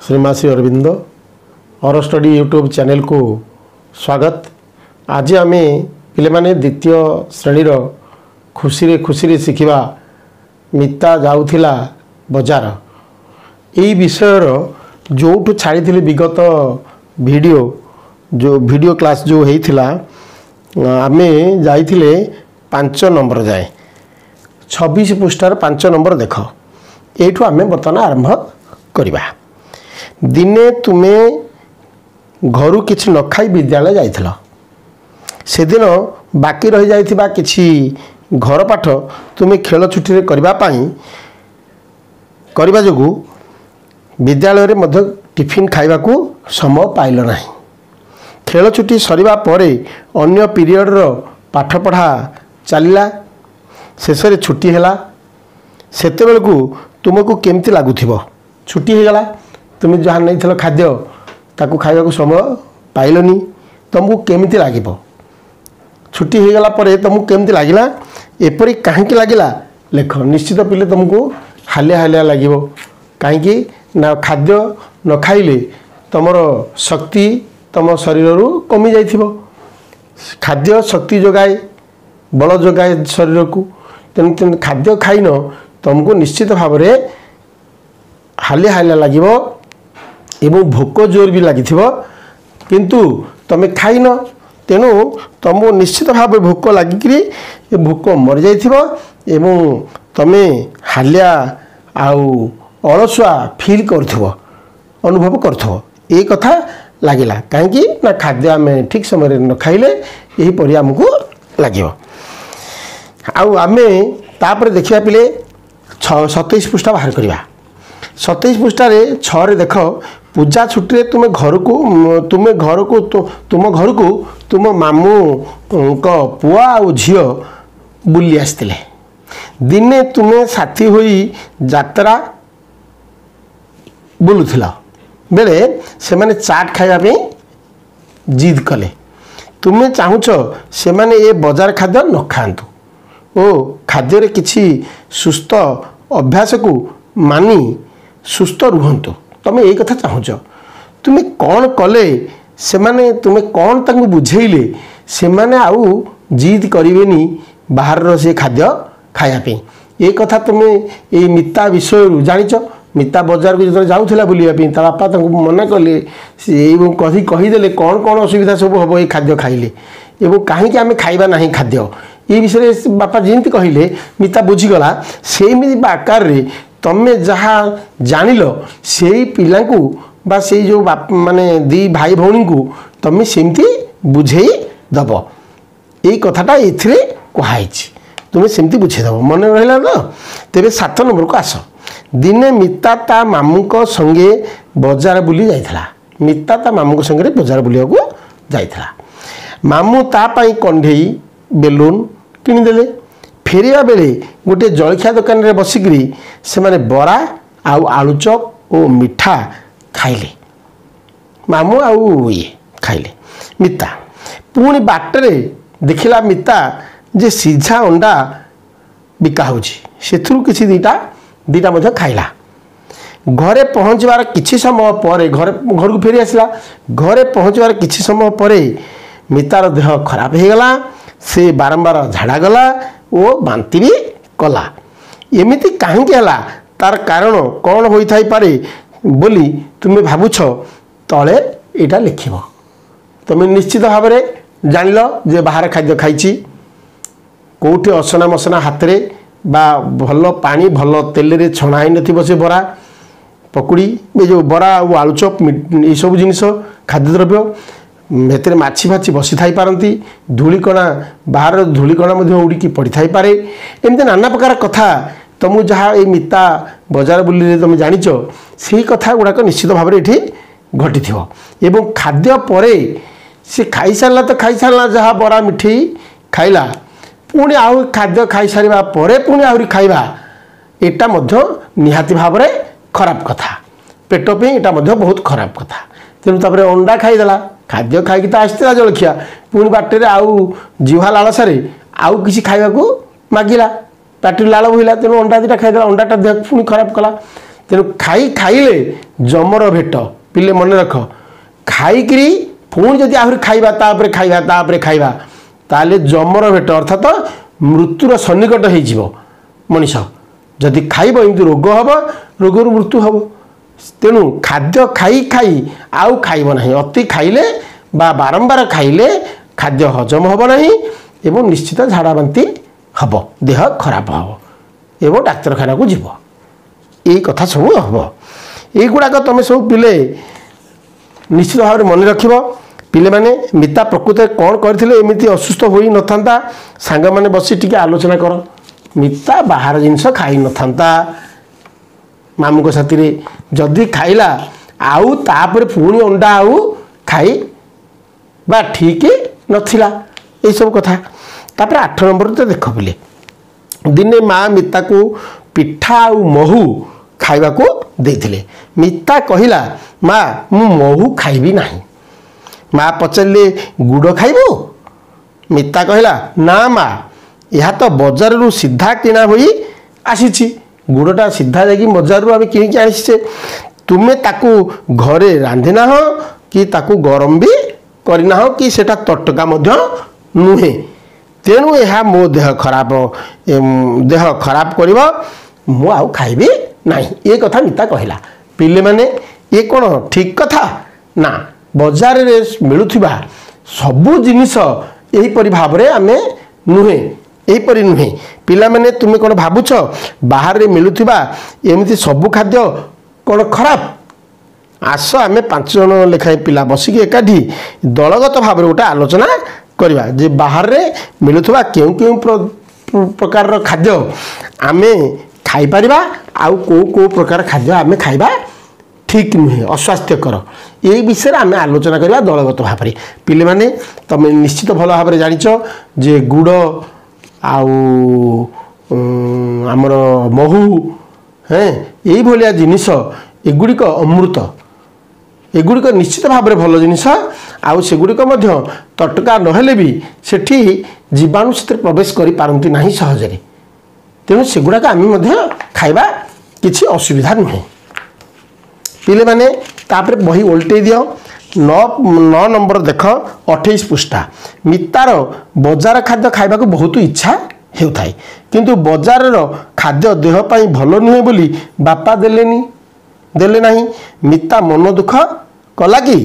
श्रीमासी अरविंद और study YouTube channel को स्वागत। आज आम पे द्वितीय श्रेणी खुशी खुशी शिखा मिता जाऊला बजार यही विषय जो छाड़ी विगत वीडियो क्लास जो होता आम जाइए 5 नंबर जाए 26 पृष्ठार 5 नंबर देख यू आम बर्तमान आरंभ करवा। दिने तुमे घर किसी न खाई विद्यालय जाइथिल से दिन बाकी रही जाइथिबा किछि घर पाठ तुमे खेल छुट्टी करबा जोगु विद्यालय रे मध्य टिफिन खाइबा को समय पाइल नाही। खेल छुट्टी सरिबा परे अन्य पीरियड रो पाठ पढ़ा चलिला शेष रे छुट्टी हैला सेते बेल को तुमको केमती लागुथिबो छुट्टी हो गला तुम जहाँ नहीं थल खाद्य ताकू खाइबा को समय पाइलनी तुमको केमती लागिबो छुट्टी हो गला परे तुमको केमती लागिला एपरी कहीं लगिला लेख निश्चित पिले तुमको हालिया हालिया लागिबो कहीं ना खाद्य न खाइले तुमर शक्ति तुम शरीर रू कमी जाइथिबो। खाद्य शक्ति जोगाए बल जोगाए शरीर को तेणु तेणु खाद्य खाइन तुमको निश्चित भाव में हालिया हालिया लागिबो एवं भोक जोर भी लगी किंतु तुम खाइन तेणु तुमको निश्चित भाव भोक लगिक भोक मरी जाइथिबो एवं तुम हालिया आउ अलसुआ फील करथबो अनुभव करथबो ये कथा लागिला कहीं ना खाद्य आम ठीक समय न खाइले यही परि आमको लागिबो। आउ आमे तापर देखिया पिले 27 पृष्ठा बाहर करवा। 27 पृष्ठार 6 रे देख पूजा छुट्टी तुम घर को तुम मामू को पुआ और झील बुली आसते दिने तुम्हें साथी होई यात्रा बुलूला बेले से माने चाट खाइबा जिद कले तुम्हें चाहूच से माने ये बजार खाद्य न खातु ओ खाद्य किछि सुस्थ अभ्यास को मानी सुस्थ रुहतु तुम ये कथा चाहूच तुम्हें कौन कले से माने तुम्हें कौन तांको बुझेइले से माने आउ जिद करेनि बाहर से खाद्य खायापी ये कथा तुम्हें ये मिता विषय जानिच। मिता बाजार को जो जाऊला बुलापी बापा मना कले कही कहीदे कौन कौन असुविधा सब हम ये खाद्य खाइले एवं कहीं आम खाइबा ना खाद्य ये विषय बापा जमी कहले मिता बुझीगला से आकार रे तमें जहाँ जानिल से पिला बा से जो माने दी भाई भौणी को तमें सेमती बुझे दब ये कथाटा ये कहुई तुम्हें सेमती बुझेदब मन रहा तो तेरे 7 नंबर को आस। दिने मिता ता मामू को संगे बजार बुली जाइथला मिता ता मामू को संगे बजार बुलिया को जाइथला मामू ता पाई कंढेई बेलून किनिदेले फेरिया बेले गोटे जलखिया दुकान रे बसिकरी से माने बरा आउ आलुचप और मिठा खाइले मामू आउ ये खाइले मिता पुणी बाटरे देखिला मिता जे सीझा अंडा बिका होची सेथुरु किछि दीटा मध्य खाइला घरे पहुँचवार किछि समय पर घर को फेरी आसला घरे पहुँचवार किछि समय पर मितार देह खराब हो गला से बारंबार झाड़ा गला और बांती भी कला एमिति कहीं तार कारण कौन हो थाई पारे बोली तुम्हें भावुछ तले एटा लिखिब तुम निश्चित भाव में जानिल जे बाहर खाद्य खाइची कोठी असना मसना हाथ रे बा भल पानी भल तेल रे छणा ही नथिबो से बरा पकुड़ी ये जो बरा और आलुचप ये सब जिनिस खाद्य द्रव्य भेतर माछी फाछी बसी थाई पारती धूलिकणा बाहर धूलिकणा उड़ीकी पड़ी थाई पारे एमती नाना प्रकार कथा तुम जहाँ ये मिता बजार बुली तुम जानिच से कथा गुड़ाक निश्चित भाव में ये घटी एवं खाद्य परे से खाई सारा तो खाई सारा जहाँ बरा मिठे खाइला पुणी आउ खाद्य खाई सारा पर पुणी आहरी खाइबा एटा मध्य निहाती भाव में खराब कथा पेट पे एटा मध्य बहुत खराब कथा तेणु तापर अंडा खाईदेला खाद्य खाई तो आसला जलखिया पुणी बाटर आउ जीवा लालसारे आउ किसी खाइबा को मागिला पाटी लाल बोला तेणु अंडा दीटा खाईदेला अंडाटा देह पुणी खराब कला तेणु खाइले जमर भेट पिले मन रख खाइकी पुणी जदि आहरी खाइबा तापर खाइबा तापर खाइबा ताले जमर भेट अर्थात मृत्युर सन्निकट हो मनीष जदि खाइब एमती रोग हम रोगर मृत्यु हम तेणु खाद्य खाई खाई आउ खाइब नहीं अति खाइले बा बारंबार खाइले खाद्य हजम हम नहीं एवं निश्चित झाड़ा बांती हम देह खराब हम एवं डाक्तरखाना को जीव यही कथा सब हम युवाक तुम सब पिले निश्चित भाव में मन रख पिले माने मिता प्रकृत कौन करथिले एमिति असुस्थ होई नथांता सांग माने बसी टिके आलोचना कर मिता बाहर जिनस खाई नथांता मामू को साथी रे जदि खाइला आउ तापर पुणी अंडा आउ खाई बा ठीक नथिला ए सब कथा तापर 8 नंबर तो देख बोले दिने माँ मिता को पिठा आउ महू खाइबा को देथिले मिता कहिला माँ मु महू खाइबी नाही माँ पचारे गुड़ खाइबू मिता कहला ना माँ यह तो बजार रु सीधा किना हुई आसी गुड़टा सीधा जाकि बजार रु आम किणिकी आनीचे तुम्हें ताकू घरे रांधिना हो कि ताकू गरम भी करना हो कि सेटा तटका मध्य नुहे तेणु यह मो देह खराब कर मु आउ खाइबी नहीं ये कथा मिता कहला पिले माने ये कौन ठीक कथा ना बजार रे मिलुथिबा सबु जिनिस एहीपरि भाव में आमे नुहे एहीपरि नुहे पिला माने तुमे कौन भाबुछ बाहर रे मिलुथिबा एमिति सबु खाद्य कौन खराब आस आमे 5 जन लेखाएं पिला बसिक एकाठी दलगत भाव में गोटे आलोचना करवा जे बाहर रे मिलुथिबा केउ केउ प्रकार खाद्य आमे खाई परिबा आउ को प्रकार खाद्य आमे खाइबा ठीक नुहे अस्वास्थ्यकर यही विषय आम आलोचना करवा दलगत भाव में पिले माने तुम निश्चित भल भाव में जानिच जे गुड़ आमर महू हैं यही भाया जिनिस एगुड़िक अमृत एगुड़िक निश्चित भाव में भल जिनिस आउ सेगुड़िक मध्य तटका नहेले भी सेठी जीवाणु से प्रवेश करि पारंती नाही सहजरे तेणु सेगुड़ाक आम खाइबा किछि असुविधा नुहे पिले माने तापर बही उल्टे दियो 9 नंबर देख 28 पृष्ठा मितार बजार खाद्य खाइबा को बहुत इच्छा हेउथाय किंतु बजार खाद्य देह पाई भल नुहे बोली बापा देले नहीं मिता मन दुख कला कि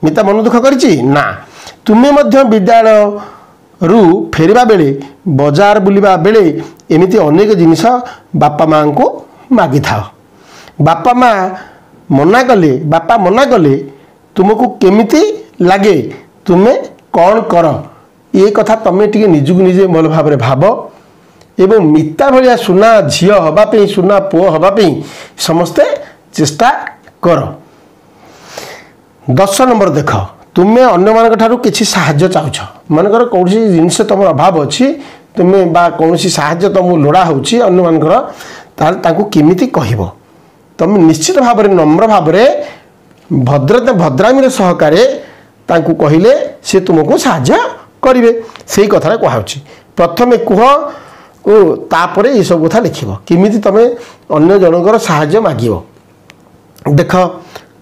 मिता मन दुख करिछि ना तुमे मध्य विद्यालय रु फेरिबा बेले बजार बुलिबा बेले एमिति अनेक जिनिस बापा मां को मागी थाओ बापा माँ मना कले तुमको केमिति लगे तुम्हें कौन कर ये कथा तुम्हें टी निजुक निजे भल भाव में भाव एवं मिता भाया सुना झील हाँपी सुना पुओ हाँपी समस्ते चेष्टा कर 10 नंबर देख तुम्हें अन्य मान ठारू किसी साहाय्य चाहूछ मनकर कौन जिनस तुम अभाव अच्छी तुम्हें बा कौन साहाय्य तुमको लोड़ा होन्य मानकर केमिति कहब तुम निश्चित भाव में नम्र भाव में भद्रामी सहकारे कहले सी तुमको साहाय्य करेंगे से कथा कहुच्छी प्रथमे कह ओ तापर ये सब कथा लिख किमिति तुम अन्य जनकर साहाय्य मागिब देख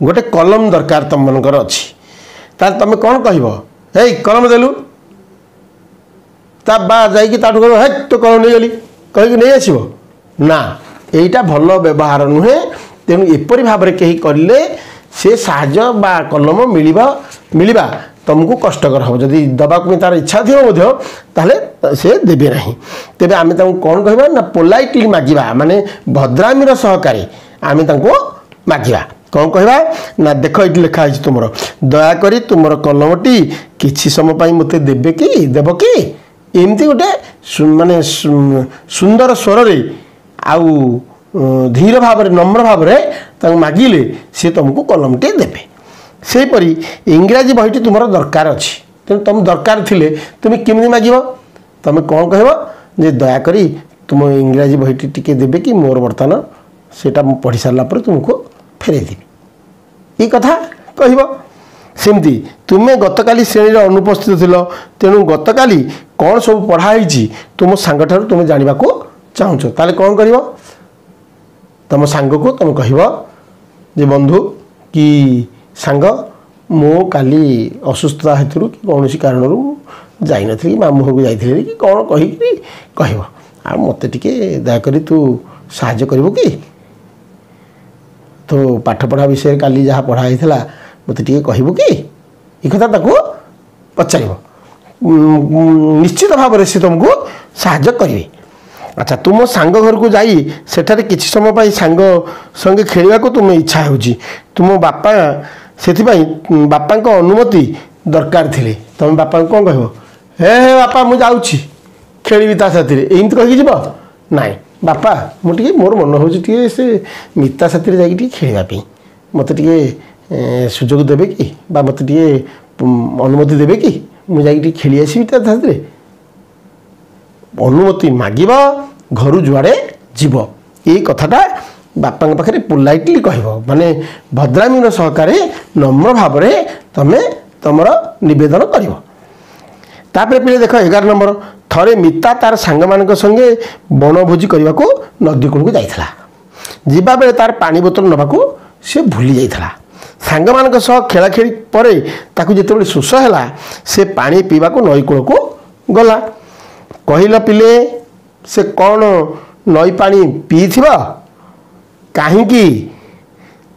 गोटे कलम दरकार तुम मनकर अच्छी तार तुम कौन कह कलम देलु ता बा जाकि हे तो कलम नहीं गली कहीं नहीं आसो ना यहीटा भल व्यवहार नुहे तेणु एपरी भाव में कहीं करें से साहाय्य बा कलम मिलवा तुमको कष्टकर हम जदि दबाक तार इच्छा थी ताले से देवे ना तेरे आम कौन कह ना पोलाइटली मागिबा माने भद्रामी सहकारी आम मागिबा कौन कहवा ना देख ये लिखाई तुम दयाकोरी तुम कलमटी किसी समय मत देवे कि देव कि एमती गोटे माने सुंदर स्वर रे आउ धीर भाव में नम्र भाव में मागिले सी तुमको कलमटे देवे सेपरी इंग्राजी बहीटी तुम दरकार अच्छी तेणु तुम दरकार थिले तुम केमी मागिब तुम कौन कह जे दयाकोरी तुम इंग्राजी बहीटी टिके देवे कि मोर बर्तमान सेटा पढ़ी सारा तुमको फेरेदेवी ये कथा कह सेमती तुम्हें गतकाली श्रेणी अनुपस्थित थिल तेणु गतकाली कौन सब पढ़ाई तुम सांग ठार तुम जानवा को चाहूच ताले कौन कर तुम सांग को तुम कह जे बंधु कि सांग मो काली असुस्थता हेतु कि कौन कारण जाई नथि मामू घर जाइथिले कि कौन कहि कहब आ मते टिके दयाकरी तू साहाय्य करिवो कि तो पाठ पढ़ा विषय काली जहाँ पढ़ाई मते टिके कहबो कि ई कथा ताको पचारिबो निश्चित भाव से तुमको साहाय्य करेंगे। अच्छा तुम सांग घर को जाई सेठारे किछि समय पाई सांग संगे खेलवा को तुम इच्छा हो तुम बापा से बापा अनुमति दरकार थिले तुम बापा कौन कह हे हे बापा मुझे जाऊँगी खेली ता साथी एमती कहीकि जीव नाई बापा मुझे मोर मन हो से मिता साथी जाकि खेलवाई मत सुजोग देवे कि मत अनुमति देवे कि मुझे खेली आसबि ता साथी अनुमति मागिब घर जुआड़े जीव ये कथाटा बापा पाखे पोलाइटली कह माने भद्रामीन सहकारे नम्र भाव तमें तुम नवेदन कर तापर पिले देख 11 नंबर थरे मिता तार सांग मान संगे बनभोजी करने को नदी कूल को जाइथला जीवा बेले तार पानी बोतल नबाकू से भूली जाइथला सांग मान सह खेला खेली परे ताकू जिते शोष है से पानी पीवा को नई कूल को गला कहल पिले से कौन नई पानी पी कहीं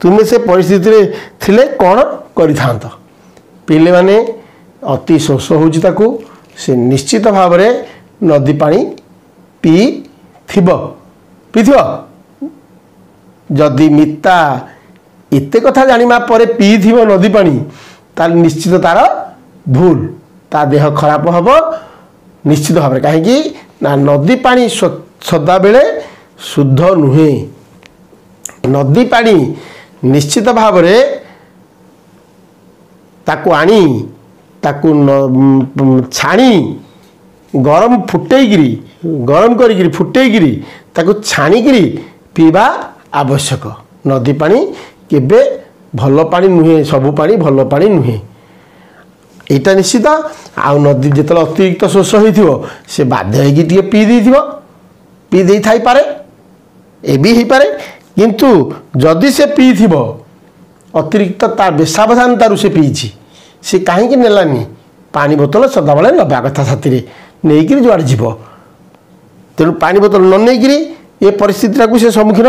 तुम्हें से परिस्थिति रे थिले कौन करिथांत पिले माने अति शोष हो से निश्चित भाव में नदी पानी पीथिब जदि मिता एते कथा जानिमा परे पीथिब नदी पानी तार निश्चित तार भूल ता देह खराब हम निश्चित भाव में कहीं ना नदी पानी सदा बेले शुद्ध नुहे नदी पानी निश्चित भाव में ताकू आनी ताकू छाणी गरम फुटेगिरी गरम करी फुटेगिरी ताकू छाणिकी पीवा आवश्यक नदी पानी केबे भल पानी नुहे सबू पानी भल पानी नुहे यहाँ निश्चित आउ नदी जिते अतिरिक्त शोष हो से बाध्य हो पी दे थाई पारे ए भी हो पारे किंतु जदि से पीथिब अतिरिक्त तार बेसावधान तारू से पीछी सी कहीं नेलानी पानी बोतल सदाबले नवा कथा साथी नहीं जुआड़े जीव तेणु पानी बोतल न नहीं ये परिस्थिति को से सम्मुखीन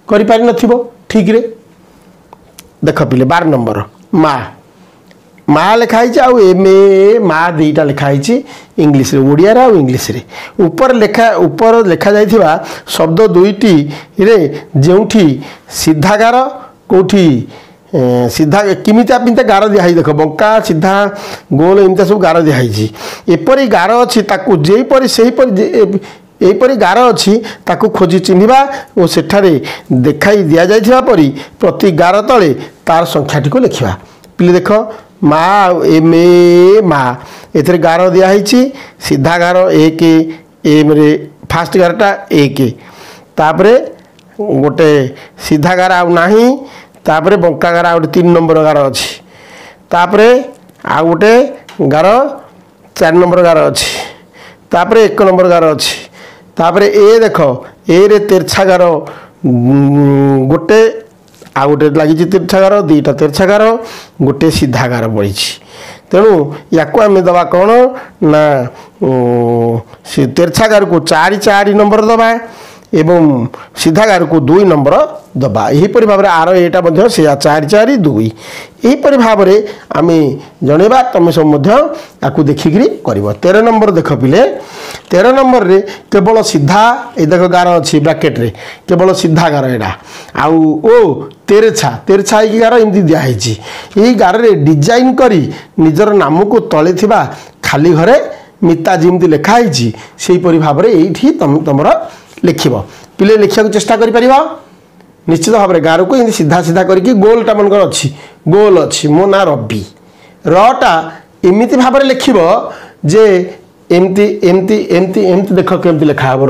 कर पारि नथिबो ठीक रे देख पिले 12 नंबर माँ माँ लिखाई आउ एम ए माँ दुईटा लिखाई इंग्लीश ओडिया आउ इंग्लीश रे ऊपर लिखा जाइथिबा शब्द दुईटी रे जेउठी सीधा गार कोठी सीधा किमिता पिंता गार दिखाई देख बंका सीधा गोल एमता सब गार दिखाई एपरी गार अच्छी ताकू जेपरी यहीपरी गार अच्छी ताकू खोजी चिन्हवा और सेठारे देखाई दि जाइथिबा परी प्रति गार तले तार संख्याटी को लिखा पिले देख माँ एम ए माँ एथरे गार दिखाई सीधा गार एक एम रे फास्ट गारटा एक तापरे गोटे सीधा गार आउ नाही तापरे बंका गार आ 3 नंबर गार अच्छी तापरे आ गोटे गार 4 नंबर गार अच्छी तापरे 1 नंबर गार अच्छी तापरे ए देख ए रे तेरछा गार गोटे आ गोटे लगी तेरछा गार दुईटा तेरछा गार गोटे सीधा गार बढ़ी तेणु या आम दबा कौन ना तेरछा गार को 4 नंबर दबा एवं सीधा गार को 2 नंबर दबा यहीपरि भाव आर यहाँ से 4 4 2 यहीपरि भाव आम जनवा तुम सब आपको देखिकी कर 13 नंबर देख पिले 13 नंबर रे केवल सीधा ये देख गार अच्छी ब्राकेट रे केवल सीधा गार यहाँ आउ ओ तेरछा गार एमती दिखाई यही गार रे डिजाइन करी निजर नाम को तले थिबा खाली घरे मिता जमी लिखाई से भाव में ये तुम लिख पिले लिखा चेष्टा कर निश्चित भाव में गार को सीधा सीधा करके गोलटा मन अच्छी गोल अच्छी मो ना रवि रटा एमती भाव में लिख जे एमती एमती एमती एमती देख केमती लिखा हम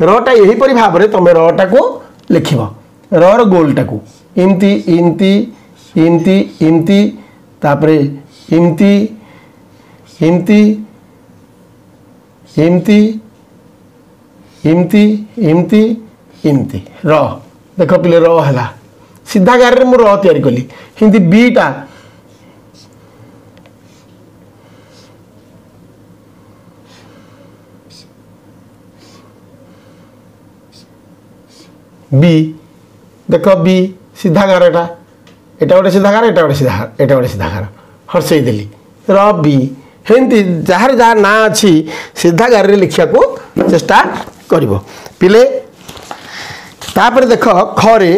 रटा यहीपरि भाव में तुम रटा को लिख र गोलटा को एमती एमती एमती एमती तापरे एमती एमती एमती एमती एमती एमती देख पिले र है सीधा गारे मुझे र तैयारी कली हिंदी बीटा बी देख बी सीधा गार एटा गोटे सीधा गार एटा गोटे सीधा गार हर्षई देली र बी हेमती जार जार ना अच्छी सीधा गार लिखा को चेष्टा कर पिले तापर देख खरे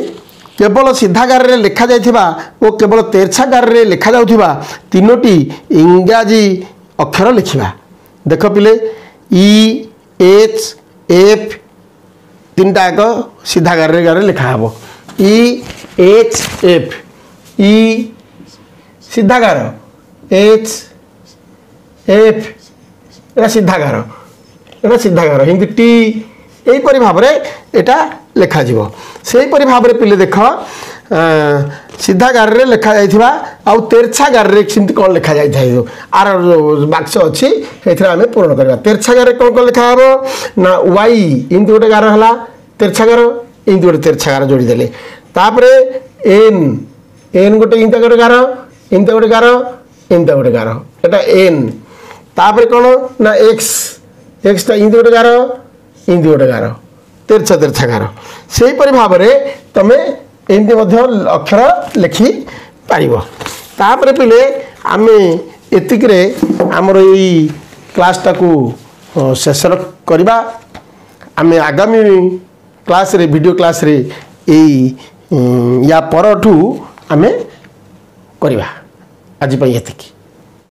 केवल सीधा गार लिखा जाइथिबा ओ केवल तेरछा गार लिखा जाउथिबा तीनोटी इंग्राजी अक्षर लिखिबा देख पिले ई एच एफ तीनटा एक सीधा गार लिखा हम ई एच एफ ई सीधा गार एच एफ एटा सीधा गार हिंदी टी यहीपरि भाव में यहाँ लिखा से भाव में पिले देख सीधा गार लिखा जाइथिबा आउ तेरछा गार कौन लिखा जाए आर बाक्स अच्छी आम पूर्ण करवा तेरछा गार कौन कौन लिखा हम ना वाई इमती गोटे गार है तेरछा गार इमती गोटे तेरछा गार जोड़ीदे तापर एन एन गोटे इमती गोटे गार इमती गोटे गार इमती गोटे गार एटा एन तापर कौन ना एक्स एक्सटा इमती गोटे गार इमती गोटे गार तेरछा तेरछा गार से भाव में तुम एमती अक्षर लिखि पार पिले आम एतिकरे आमर यही क्लासटा को शेष करवा आम आगामी क्लास रे वीडियो क्लास रे या परठू आम करवा आज एतिकी।